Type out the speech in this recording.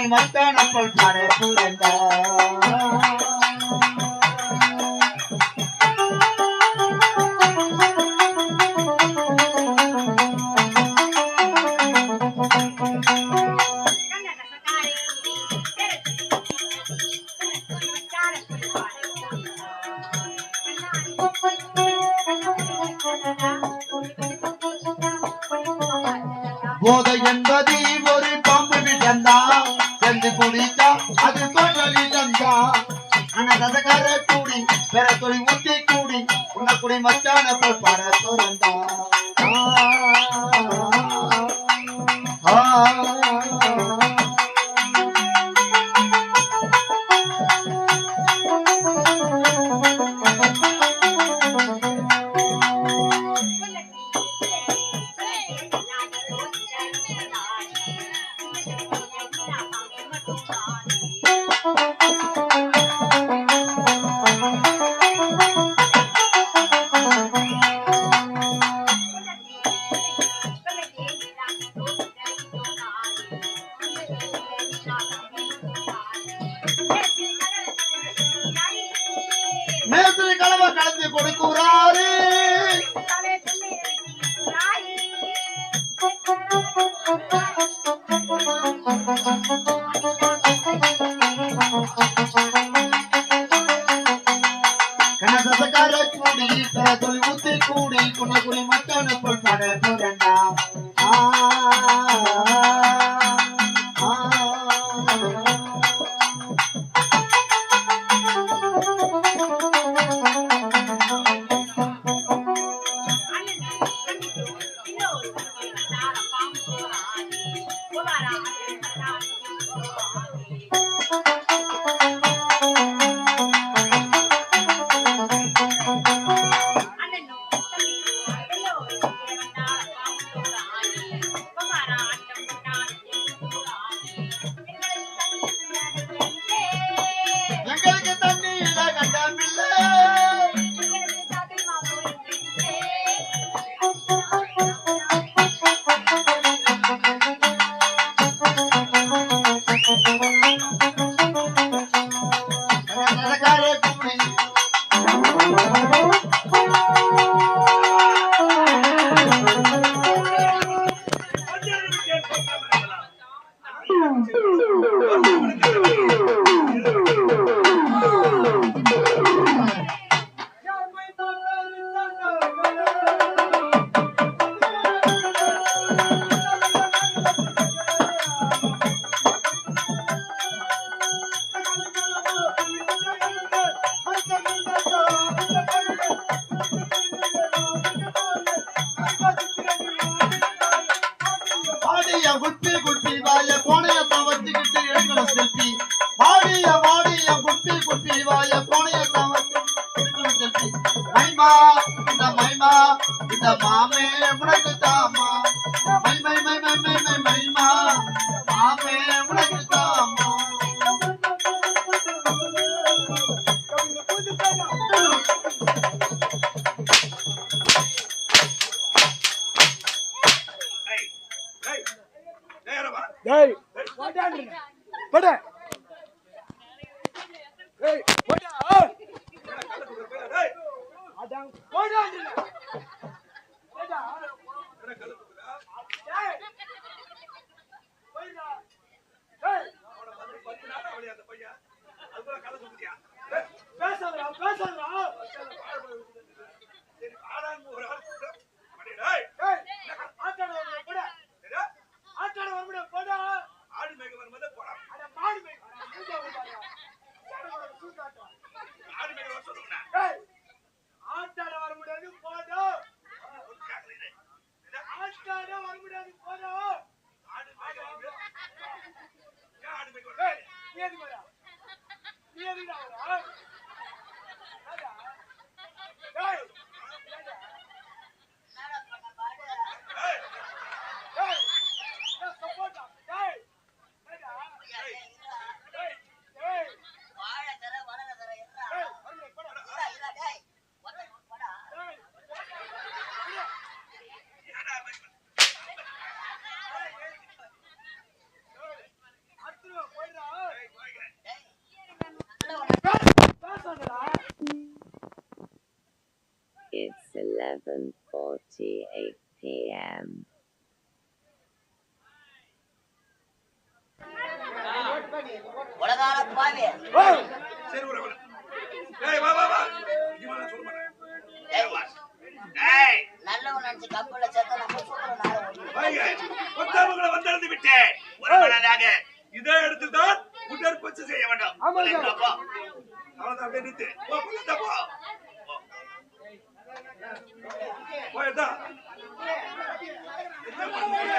மத்தானப்பல் பரப்புரண்டா போதை என்பது ஒரு பாம்பு விடந்தான் சென்று குடித்தா அது தோற்றலி தந்தா அனதகார கூடி பெற தொழில் ஊத்தி கூடி உனக்குடி மச்சான போல் பர தோறந்தா மேஸ்திரி கலவை கலந்து கொடுக்கிறாரு கனதகார கூடி தொழில் ஊத்தி கூடி குணகுடி மத்தான போல் பட போறண்டா குட்டி குட்டி வாய கோணையத்தை வச்சுக்கிட்டு எடுக்கணும் செல்ஃபி வாடிய வாடிய குட்டி குட்டி வாய கோணையத்தை வச்சு எடுக்கணும் செல்ஃபி மைமா இந்த மாமே உனக்கு தாமா மை மை மை மை மை மை மைமா மாமே உனக்கு தாமா Hey, what happened? What happened? Hey, what happened? Hey, Adam, what happened? What happened? Hey, ஆட்டாட வர முடியாது போட்டோம் It's 11:48 p.m. உலகால பாவி சரி விடு, விடு. ஏய், வா, வா, வா. இங்க வா, நான் சொல்ல மாட்டேன். ஏய், வா. ஏய், நல்லவன் நினைச்சு கப்பல சேர்த்தா நம்ம சொல்ற நாளை வைங்க. கொத்தவங்களை வந்தடைந்து விட்டேன். ஒரு மனதாக இதே இடத்தில்தான் உடற்பயிற்சி செய்ய வேண்டும். ஆமாங்க. இல்லைங்களா, போ. அவ்வளவுதான், அப்படியே நிறுத்து. போ, பக்கத்துல போ. போ. போயிட்டா? என்ன பண்ணுவீங்க?